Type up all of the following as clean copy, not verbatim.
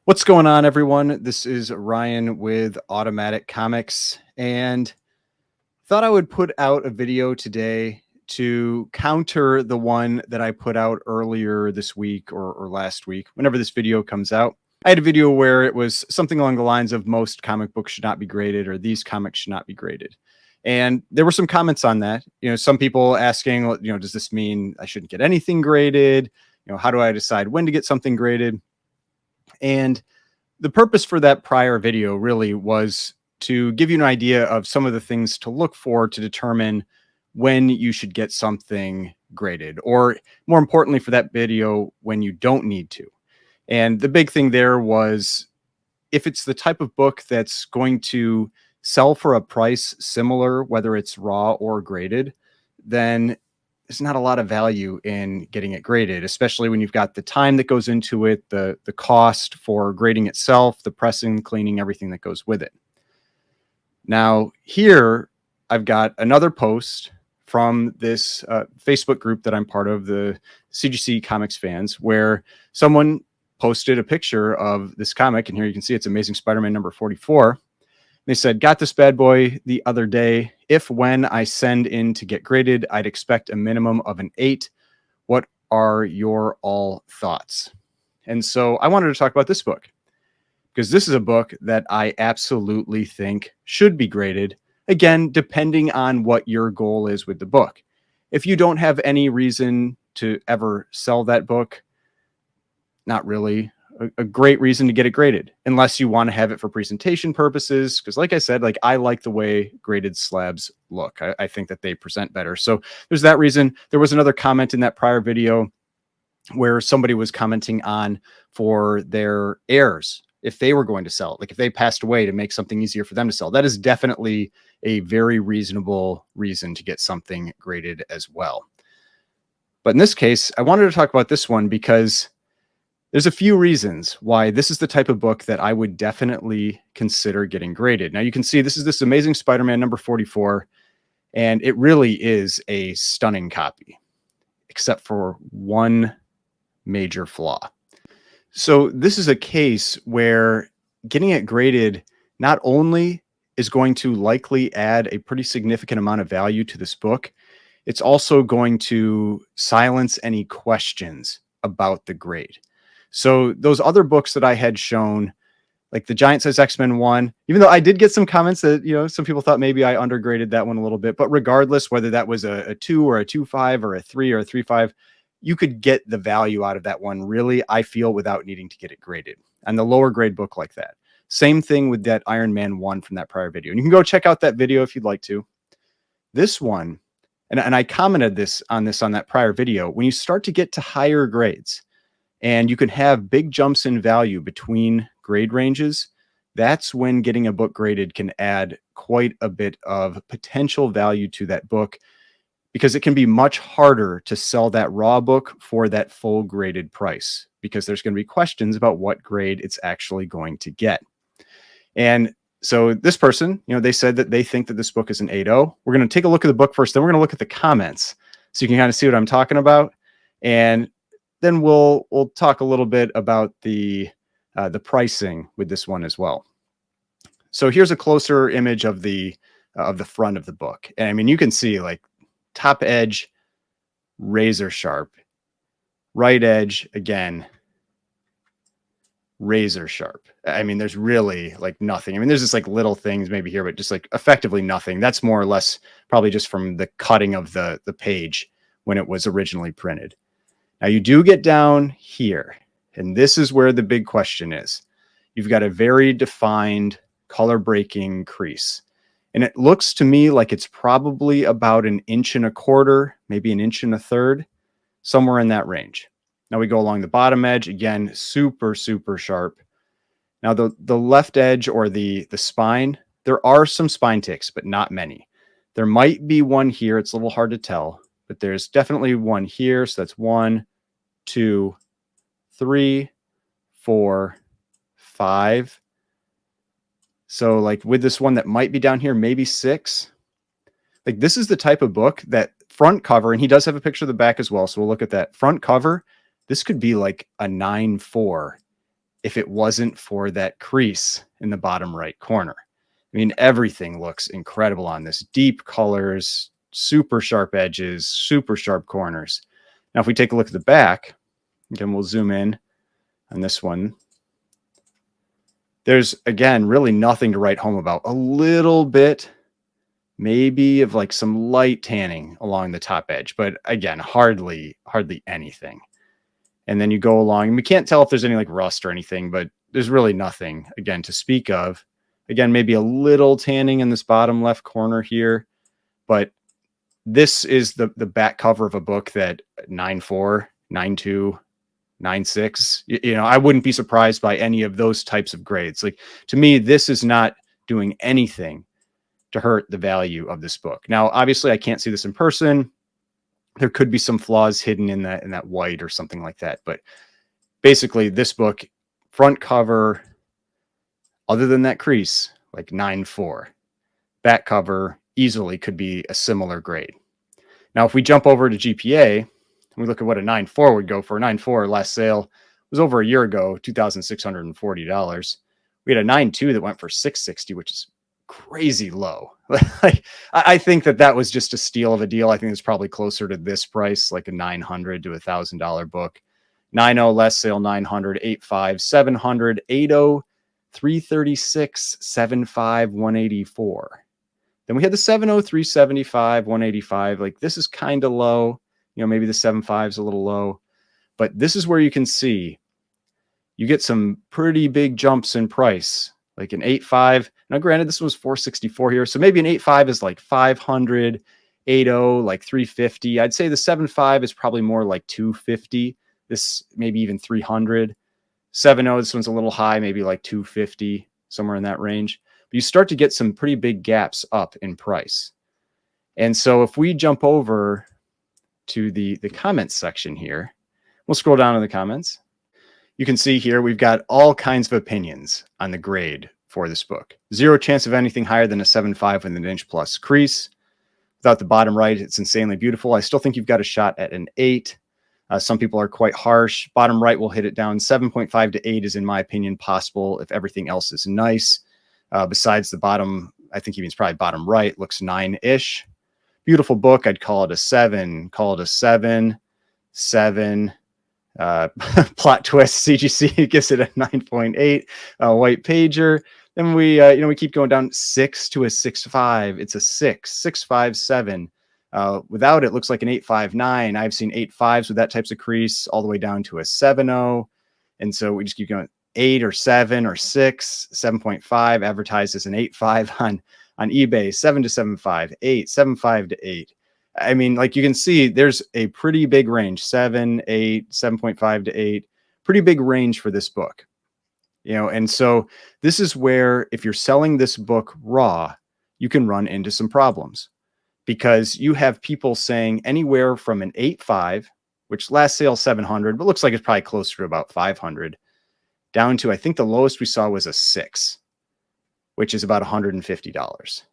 What's going on, everyone? This is Ryan with Automatic Comics, and thought I would put out a video today to counter the one that I put out earlier this week or last week, whenever this video comes out. I had a video where it was something along the lines of most comic books should not be graded, or these comics should not be graded. And there were some comments on that. Some people asking, does this mean I shouldn't get anything graded? How do I decide when to get something graded? And the purpose for that prior video really was to give you an idea of some of the things to look for to determine when you should get something graded, or more importantly for that video, when you don't need to. And the big thing there was, if it's the type of book that's going to sell for a price similar, whether it's raw or graded, then there's not a lot of value in getting it graded, especially when you've got the time that goes into it, the cost for grading itself, the pressing, cleaning, everything that goes with it. Now, here I've got another post from this Facebook group that I'm part of, the CGC Comics fans, where someone posted a picture of this comic, and here you can see it's Amazing Spider-Man number 44. They said, got this bad boy the other day. If when I send in to get graded, I'd expect a minimum of an 8. What are your all thoughts? And so I wanted to talk about this book, because this is a book that I absolutely think should be graded, again, depending on what your goal is with the book. If you don't have any reason to ever sell that book, not really a great reason to get it graded, unless you want to have it for presentation purposes. Because like I said, I like the way graded slabs look. I think that they present better. So there's that reason. There was another comment in that prior video where somebody was commenting on for their heirs, if they were going to sell it, if they passed away, to make something easier for them to sell. That is definitely a very reasonable reason to get something graded as well. But in this case, I wanted to talk about this one because there's a few reasons why this is the type of book that I would definitely consider getting graded. Now you can see this Amazing Spider-Man number 44, and it really is a stunning copy, except for one major flaw. So this is a case where getting it graded not only is going to likely add a pretty significant amount of value to this book, it's also going to silence any questions about the grade. So those other books that I had shown, like the Giant Size X-Men one, even though I did get some comments that, some people thought maybe I undergraded that one a little bit, but regardless, whether that was a 2 or a 2.5 or a 3 or a 3.5, you could get the value out of that one, really, I feel, without needing to get it graded. And the lower grade book like that. Same thing with that Iron Man 1 from that prior video. And you can go check out that video if you'd like to. This one, and I commented on that prior video, when you start to get to higher grades, and you can have big jumps in value between grade ranges, that's when getting a book graded can add quite a bit of potential value to that book, because it can be much harder to sell that raw book for that full graded price, because there's going to be questions about what grade it's actually going to get. And so this person, they said that they think that this book is an 8.0. We're going to take a look at the book first, then we're going to look at the comments so you can kind of see what I'm talking about. And then we'll talk a little bit about the pricing with this one as well. So here's a closer image of the front of the book. And I mean, you can see top edge, razor sharp, right edge, again, razor sharp. I mean, there's really nothing. I mean, there's just little things maybe here, but just effectively nothing. That's more or less probably just from the cutting of the page when it was originally printed. Now you do get down here, and this is where the big question is. You've got a very defined color breaking crease, and it looks to me like it's probably about 1.25 inches, maybe 1.33 inches, somewhere in that range. Now we go along the bottom edge, again, super, super sharp. Now the left edge, or the spine, there are some spine ticks, but not many. There might be one here. It's a little hard to tell, but there's definitely one here. So that's 1, 2, 3, 4, 5. So with this one that might be down here, maybe 6. This is the type of book that front cover, and he does have a picture of the back as well, so we'll look at that front cover. This could be a 9.4 if it wasn't for that crease in the bottom right corner. I mean, everything looks incredible on this. Deep colors, super sharp edges, super sharp corners. Now, if we take a look at the back, again, we'll zoom in on this one. There's, again, really nothing to write home about. A little bit, maybe, of like some light tanning along the top edge, but again, hardly anything. And then you go along, and we can't tell if there's any like rust or anything, but there's really nothing, again, to speak of. Again, maybe a little tanning in this bottom left corner here, but this is the back cover of a book that 9.4, 9.2, 9.6, you know, I wouldn't be surprised by any of those types of grades. Like, to me, this is not doing anything to hurt the value of this book. Now, obviously, I can't see this in person. There could be some flaws hidden in that white or something like that. But basically, this book, front cover, other than that crease, like 9.4. Back cover easily could be a similar grade. Now, if we jump over to GPA, and we look at what a 9.4 would go for. A 9.4 last sale was over a year ago, $2,640. We had a 9.2 that went for $660, which is crazy low. Like, I think that was just a steal of a deal. I think it's probably closer to this price, like a $900 to $1,000 book. 9.0 last sale, 900, 8.5, 700, 8.0, 336, 7.5, 184. Then we had the 7.0, 375, 185. Like, this is kind of low. You know, maybe the 7.5 is a little low. But this is where you can see you get some pretty big jumps in price. Like an 8.5. Now, granted, this was 464 here. So maybe an 8.5 is like 500, 8.0, like 350. I'd say the 7.5 is probably more like 250. This maybe even 300. 7.0, this one's a little high, maybe like 250, somewhere in that range. But you start to get some pretty big gaps up in price. And so if we jump over to the comments section here, we'll scroll down in the comments. You can see here we've got all kinds of opinions on the grade for this book. Zero chance of anything higher than a 7.5 with an inch plus crease. Without the bottom right, it's insanely beautiful. I still think you've got a shot at an 8. Some people are quite harsh. Bottom right will hit it down. 7.5 to 8 is, in my opinion, possible if everything else is nice. Besides the bottom, I think he means probably bottom right, looks 9-ish. Beautiful book. I'd call it a 7. Call it a 7. 7. Plot twist. CGC gives it a 9.8. White pager. Then we keep going down. 6 to a 6.5. It's a 6. 6.5.7. Without it, looks like an 8.5.9. I've seen 8.5s with that types of crease all the way down to a 7.0. And so we just keep going. 8 or 7 or 6. 7.5 advertised as an 8.5 on eBay. 7 to 7.5. 8. 7.5 to 8. I mean, like, you can see there's a pretty big range. 7, 8, 7.5 to 8. Pretty big range for this book. You know, and so this is where, if you're selling this book raw, you can run into some problems, because you have people saying anywhere from an 8.5, which last sale 700, but looks like it's probably closer to about 500, down to, I think the lowest we saw was a 6, which is about $150.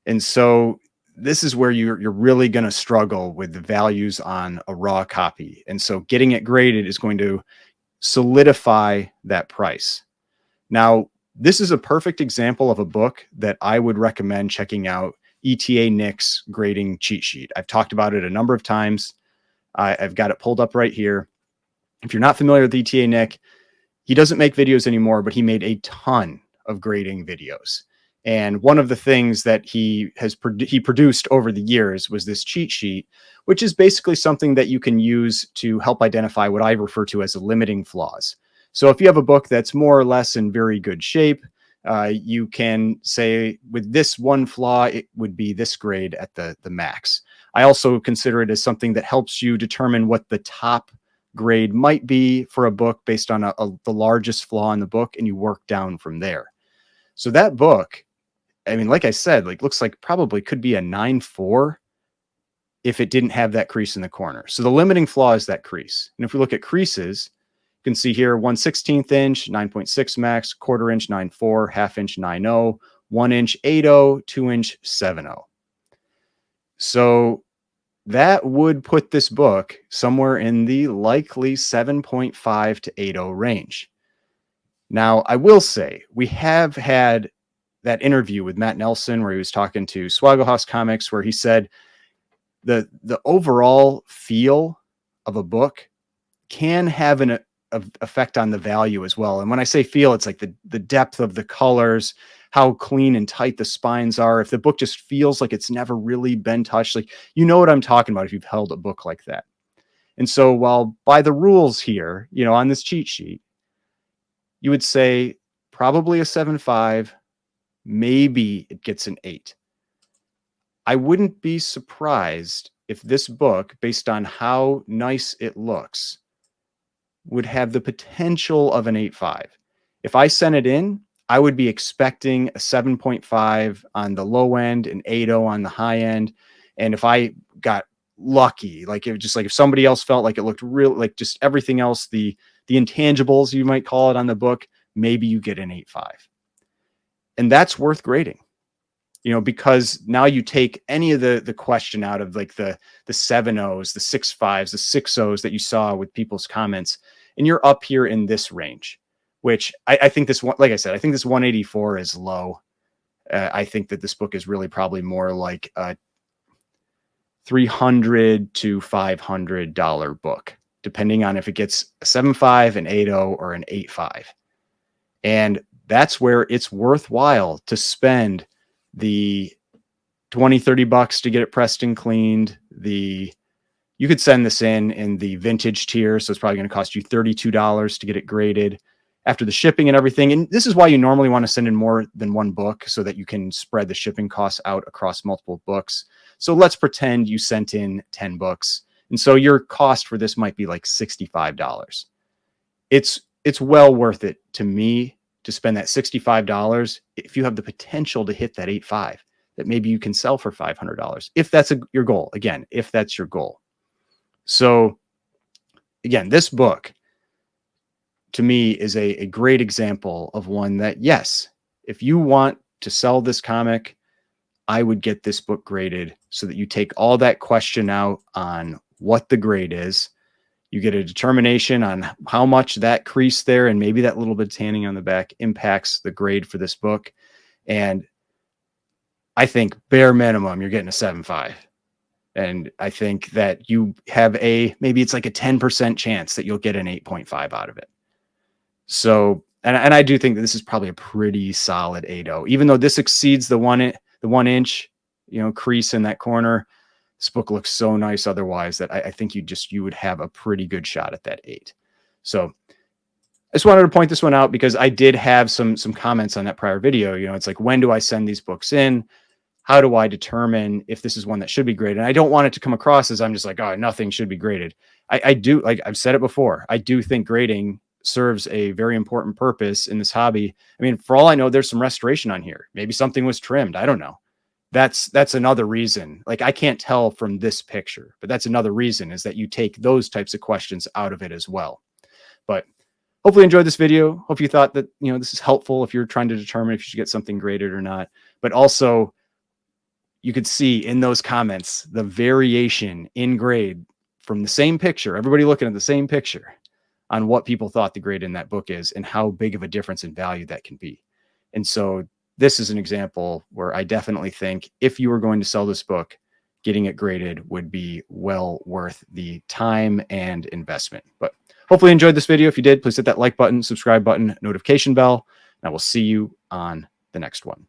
And so this is where you're really going to struggle with the values on a raw copy. And so getting it graded is going to solidify that price. Now, this is a perfect example of a book that I would recommend checking out. ETA Nick's grading cheat sheet. I've talked about it a number of times. I've got it pulled up right here. If you're not familiar with ETA Nick, he doesn't make videos anymore, but he made a ton of grading videos. And one of the things that he produced over the years was this cheat sheet, which is basically something that you can use to help identify what I refer to as limiting flaws. So if you have a book that's more or less in very good shape, you can say, with this one flaw, it would be this grade at the max. I also consider it as something that helps you determine what the top grade might be for a book based on the largest flaw in the book, and you work down from there. So that book, I mean, like I said, like, looks like probably could be a 9.4 if it didn't have that crease in the corner. So the limiting flaw is that crease. And if we look at creases, you can see here 1/16 inch, 9.6 max, 1/4 inch, 9.4, 1/2 inch, 9.0, 1 inch, 8.0, 2 inch, 7.0. So that would put this book somewhere in the likely 7.5 to 8.0 range. Now, I will say we have had that interview with Matt Nelson where he was talking to Swaggle House Comics, where he said the overall feel of a book can have an effect on the value as well. And when I say feel, it's like the depth of the colors, how clean and tight the spines are. If the book just feels like it's never really been touched, like, you know what I'm talking about if you've held a book like that. And so while by the rules here, on this cheat sheet, you would say probably a 7.5, maybe it gets an 8. I wouldn't be surprised if this book, based on how nice it looks, would have the potential of an 8.5. If I sent it in, I would be expecting a 7.5 on the low end, an 8.0 on the high end. And if I got lucky, like if somebody else felt like it looked real, like just everything else, the intangibles, you might call it, on the book, maybe you get an 8.5. And that's worth grading. Because now you take any of the question out of like the 7.0s, the 6.5s, the 6.0s that you saw with people's comments, and you're up here in this range, which I think this one, like I said, I think this 184 is low. I think that this book is really probably more like a $300 to $500 book, depending on if it gets a 7.5, an 8.0, or an 8.5. And that's where it's worthwhile to spend the $20-$30 to get it pressed and cleaned. You could send this in the vintage tier, so it's probably going to cost you $32 to get it graded after the shipping and everything. And this is why you normally want to send in more than one book, so that you can spread the shipping costs out across multiple books. So let's pretend you sent in 10 books, and so your cost for this might be like $65. It's well worth it to me to spend that $65 if you have the potential to hit that 8.5 that maybe you can sell for $500, if that's your goal. Again, if that's your goal. So again, this book to me is a great example of one that, yes, if you want to sell this comic, I would get this book graded so that you take all that question out on what the grade is. You get a determination on how much that crease there and maybe that little bit of tanning on the back impacts the grade for this book. And I think bare minimum, you're getting a 7.5. And I think that you have maybe it's like a 10% chance that you'll get an 8.5 out of it. So, and I do think that this is probably a pretty solid 8.0, even though this exceeds the 1 inch, crease in that corner. This book looks so nice otherwise that I think you would have a pretty good shot at that 8. So I just wanted to point this one out because I did have some comments on that prior video. It's like, when do I send these books in? How do I determine if this is one that should be graded? And I don't want it to come across as I'm just like, oh, nothing should be graded. I do, like I've said it before, I do think grading serves a very important purpose in this hobby. I mean, for all I know, there's some restoration on here. Maybe something was trimmed. I don't know. That's another reason. Like, I can't tell from this picture, but that's another reason, is that you take those types of questions out of it as well. But hopefully you enjoyed this video. Hope you thought that, this is helpful if you're trying to determine if you should get something graded or not. But also, you could see in those comments the variation in grade from the same picture, everybody looking at the same picture, on what people thought the grade in that book is and how big of a difference in value that can be. And so this is an example where I definitely think if you were going to sell this book, getting it graded would be well worth the time and investment. But hopefully you enjoyed this video. If you did, please hit that like button, subscribe button, notification bell, and I will see you on the next one.